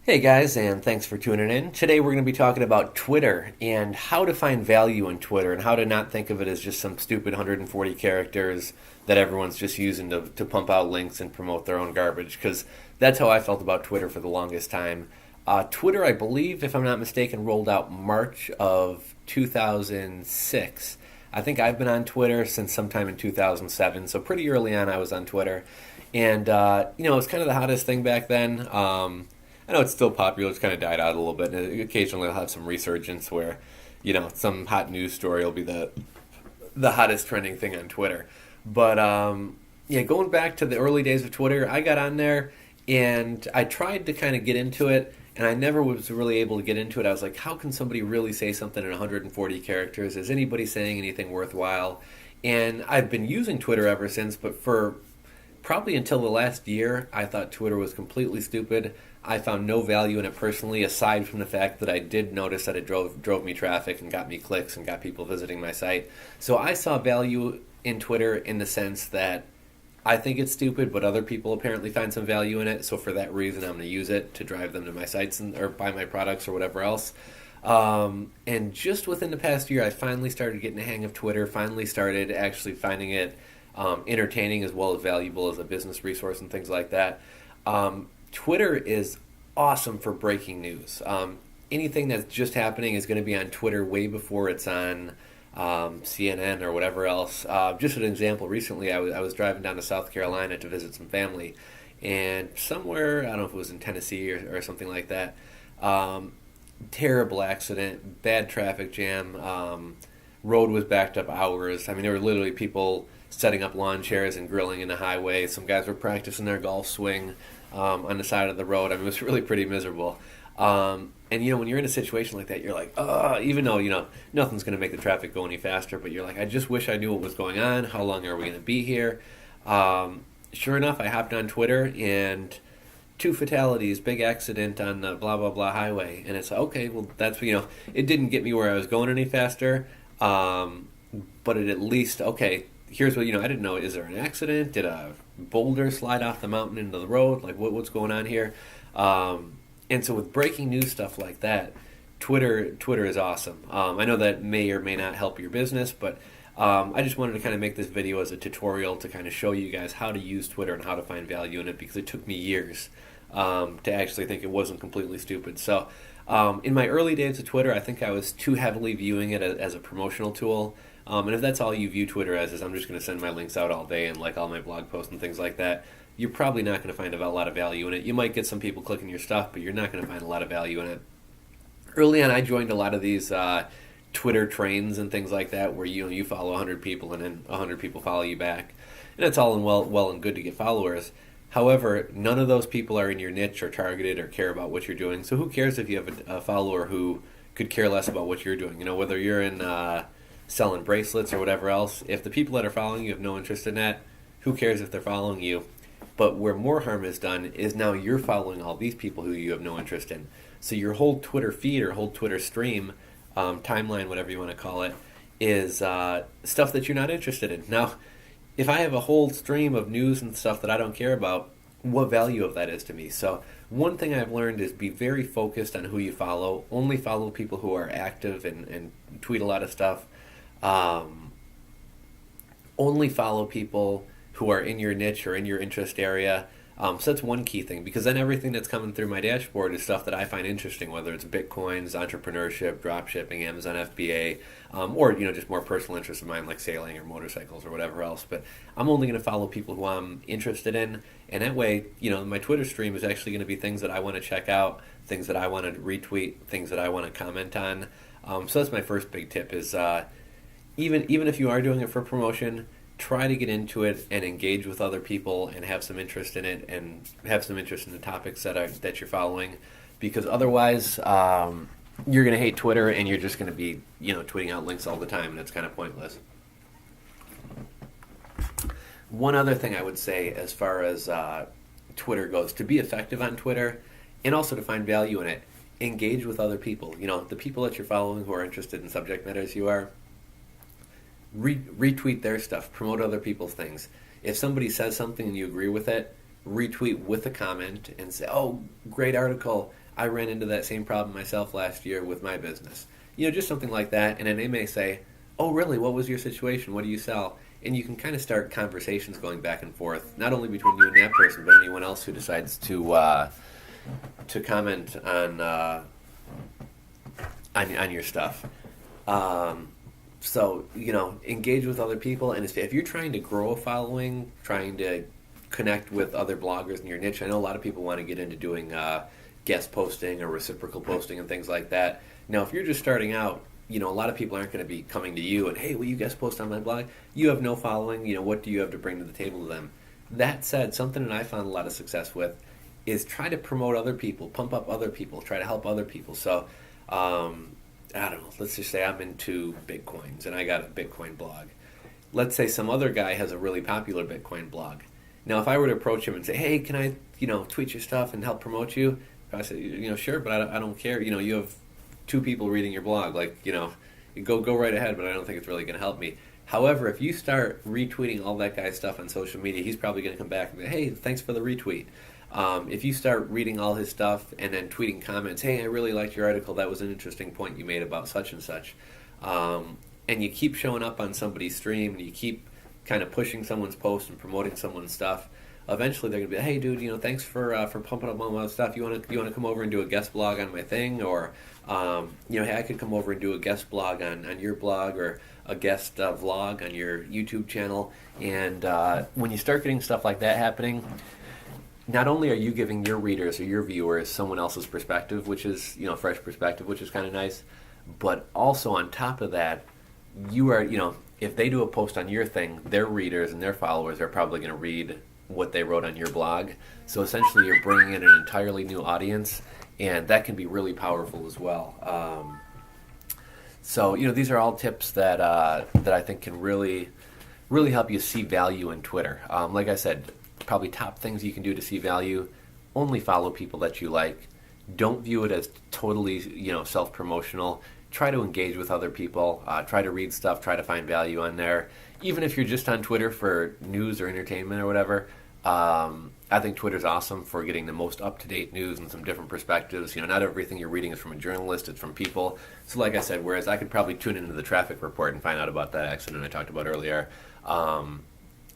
Hey guys, and thanks for tuning in. Today we're going to be talking about Twitter and how to find value in Twitter and how to not think of it as just some stupid 140 characters that everyone's just using to pump out links and promote their own garbage, because that's how I felt about Twitter for the longest time. Twitter, I believe, if I'm not mistaken, rolled out March of 2006. I think I've been on Twitter since sometime in 2007, so pretty early on I was on Twitter. And, it was kind of the hottest thing back then. I know it's still popular. It's kind of died out a little bit. And occasionally, I'll have some resurgence where, some hot news story will be the hottest trending thing on Twitter. But yeah, going back to the early days of Twitter, I got on there and I tried to kind of get into it, and I never was really able to get into it. I was like, how can somebody really say something in 140 characters? Is anybody saying anything worthwhile? And I've been using Twitter ever since, but for probably until the last year, I thought Twitter was completely stupid. I found no value in it personally, aside from the fact that I did notice that it drove me traffic and got me clicks and got people visiting my site. So I saw value in Twitter in the sense that I think it's stupid, but other people apparently find some value in it. So for that reason, I'm going to use it to drive them to my sites or buy my products or whatever else. And just within the past year, I finally started getting the hang of Twitter. Finally started actually finding it entertaining as well as valuable as a business resource and things like that. Twitter is awesome for breaking news. Anything that's just happening is going to be on Twitter way before it's on CNN or whatever else. Just an example, recently I was driving down to South Carolina to visit some family, and somewhere, I don't know if it was in Tennessee or something like that, terrible accident, bad traffic jam, road was backed up hours. I mean, there were literally people setting up lawn chairs and grilling in the highway. Some guys were practicing their golf swing on the side of the road. I mean, it was really pretty miserable. And when you're in a situation like that, you're like, even though nothing's going to make the traffic go any faster, but you're like, I just wish I knew what was going on. How long are we going to be here? Sure enough, I hopped on Twitter and two fatalities, big accident on the blah blah blah highway, and it's okay. Well, that's it didn't get me where I was going any faster, but it at least here's what I didn't know. Is there an accident? Did a boulder slide off the mountain into the road? Like what's going on here? And so with breaking news stuff like that, Twitter is awesome. I know that may or may not help your business, but I just wanted to kind of make this video as a tutorial to kind of show you guys how to use Twitter and how to find value in it, because it took me years to actually think it wasn't completely stupid. So in my early days of Twitter, I think I was too heavily viewing it as a promotional tool. And if that's all you view Twitter as, is I'm just going to send my links out all day and like all my blog posts and things like that, you're probably not going to find a lot of value in it. You might get some people clicking your stuff, but you're not going to find a lot of value in it. Early on, I joined a lot of these Twitter trains and things like that, where you follow 100 people and then 100 people follow you back, and it's all well and good to get followers. However, none of those people are in your niche or targeted or care about what you're doing. So who cares if you have a follower who could care less about what you're doing? Whether you're in selling bracelets or whatever else, if the people that are following you have no interest in that, who cares if they're following you? But where more harm is done is now you're following all these people who you have no interest in. So your whole Twitter feed or whole Twitter stream, timeline, whatever you want to call it, is stuff that you're not interested in. Now, if I have a whole stream of news and stuff that I don't care about, what value of that is to me? So one thing I've learned is be very focused on who you follow. Only follow people who are active and tweet a lot of stuff. Only follow people who are in your niche or in your interest area. So that's one key thing, because then everything that's coming through my dashboard is stuff that I find interesting, whether it's Bitcoins, entrepreneurship, dropshipping, Amazon FBA, or just more personal interests of mine like sailing or motorcycles or whatever else. But I'm only going to follow people who I'm interested in, and that way, my Twitter stream is actually going to be things that I want to check out, things that I want to retweet, things that I want to comment on. So that's my first big tip: is even if you are doing it for promotion, try to get into it and engage with other people and have some interest in it and have some interest in the topics that you're following, because otherwise you're going to hate Twitter and you're just going to be tweeting out links all the time, and it's kind of pointless. One other thing I would say as far as Twitter goes, to be effective on Twitter and also to find value in it, engage with other people. The people that you're following who are interested in subject matter as you are, retweet their stuff, promote other people's things. If somebody says something and you agree with it, retweet with a comment and say, oh, great article, I ran into that same problem myself last year with my business. Just something like that. And then they may say, oh, really? What was your situation? What do you sell? And you can kind of start conversations going back and forth, not only between you and that person, but anyone else who decides to comment on your stuff. So, engage with other people. And if you're trying to grow a following, trying to connect with other bloggers in your niche, I know a lot of people want to get into doing guest posting or reciprocal posting and things like that. Now, if you're just starting out, a lot of people aren't going to be coming to you and, hey, will you guest post on my blog? You have no following. What do you have to bring to the table to them? That said, something that I found a lot of success with is try to promote other people, pump up other people, try to help other people. So, I don't know, let's just say I'm into Bitcoins and I got a Bitcoin blog. Let's say some other guy has a really popular Bitcoin blog. Now, if I were to approach him and say, hey, can I, tweet your stuff and help promote you? I say, sure, but I don't care. You have 2 people reading your blog. Go right ahead, but I don't think it's really going to help me. However, if you start retweeting all that guy's stuff on social media, he's probably going to come back and say, hey, thanks for the retweet. If you start reading all his stuff and then tweeting comments, hey, I really liked your article, that was an interesting point you made about such and such, and you keep showing up on somebody's stream and you keep kind of pushing someone's post and promoting someone's stuff, eventually they're going to be, hey, dude, thanks for pumping up all my stuff. You want to come over and do a guest blog on my thing? Or, hey, I could come over and do a guest blog on your blog, or a guest vlog on your YouTube channel. And when you start getting stuff like that happening, not only are you giving your readers or your viewers someone else's perspective, which is, fresh perspective, which is kind of nice, but also on top of that, you are, if they do a post on your thing, their readers and their followers are probably going to read what they wrote on your blog. So essentially you're bringing in an entirely new audience, and that can be really powerful as well. So these are all tips that I think can really help you see value in Twitter. Like I said, probably top things you can do to see value: only follow people that you like. Don't view it as totally self-promotional. Try to engage with other people. Try to read stuff. Try to find value on there. Even if you're just on Twitter for news or entertainment or whatever, I think Twitter's awesome for getting the most up-to-date news and some different perspectives. Not everything you're reading is from a journalist, it's from people. So like I said, whereas I could probably tune into the traffic report and find out about that accident I talked about earlier,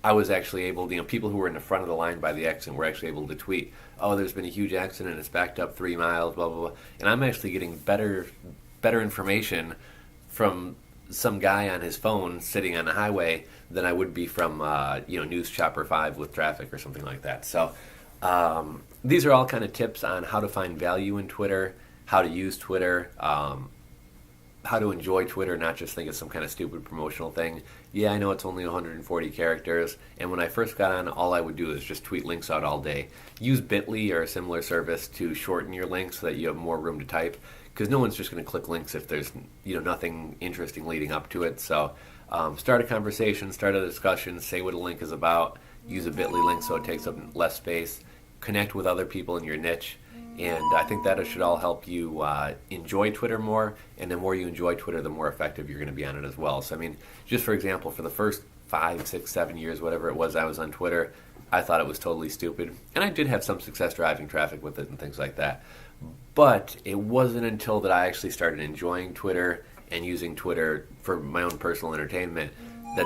I was actually able to, people who were in the front of the line by the accident were actually able to tweet, oh, there's been a huge accident, it's backed up 3 miles, blah, blah, blah. And I'm actually getting better information from some guy on his phone sitting on the highway than I would be from News Chopper 5 with traffic or something like that. So these are all kind of tips on how to find value in Twitter, how to use Twitter, how to enjoy Twitter, not just think it's some kind of stupid promotional thing. Yeah, I know it's only 140 characters, and when I first got on, all I would do is just tweet links out all day. Use Bitly or a similar service to shorten your links so that you have more room to type, because no one's just going to click links if there's nothing interesting leading up to it. So start a conversation, start a discussion, say what a link is about, use a Bitly link so it takes up less space, connect with other people in your niche, and I think that should all help you enjoy Twitter more, and the more you enjoy Twitter, the more effective you're going to be on it as well. So, just for example, for the first 5, 6, 7 years, whatever it was I was on Twitter, I thought it was totally stupid. And I did have some success driving traffic with it and things like that. But it wasn't until that I actually started enjoying Twitter and using Twitter for my own personal entertainment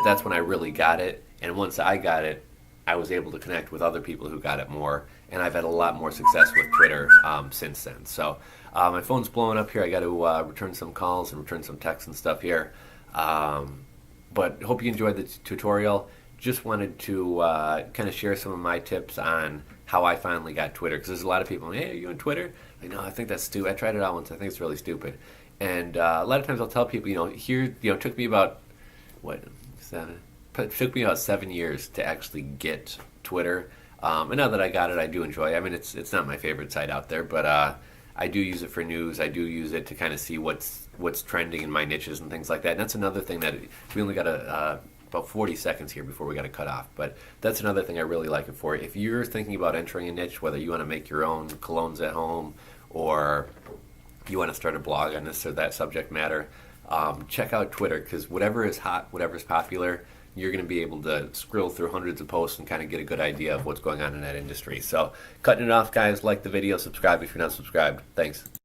that's when I really got it. And once I got it, I was able to connect with other people who got it more. And I've had a lot more success with Twitter since then. So my phone's blowing up here. I got to return some calls and return some texts and stuff here. But hope you enjoyed the tutorial. Just wanted to kind of share some of my tips on how I finally got Twitter. Because there's a lot of people, hey, are you on Twitter? Like, no, I think that's stupid. I tried it out once. I think it's really stupid. And a lot of times I'll tell people, it took me about, 7? It took me about 7 years to actually get Twitter. And now that I got it, I do enjoy it. It's not my favorite site out there, but I do use it for news. I do use it to kind of see what's trending in my niches and things like that. And that's another thing that we only got about 40 seconds here before we got to cut off. But that's another thing I really like it for. If you're thinking about entering a niche, whether you want to make your own colognes at home or you want to start a blog on this or that subject matter, check out Twitter, because whatever is hot, whatever is popular, you're going to be able to scroll through hundreds of posts and kind of get a good idea of what's going on in that industry. So, cutting it off, guys. Like the video, subscribe if you're not subscribed. Thanks.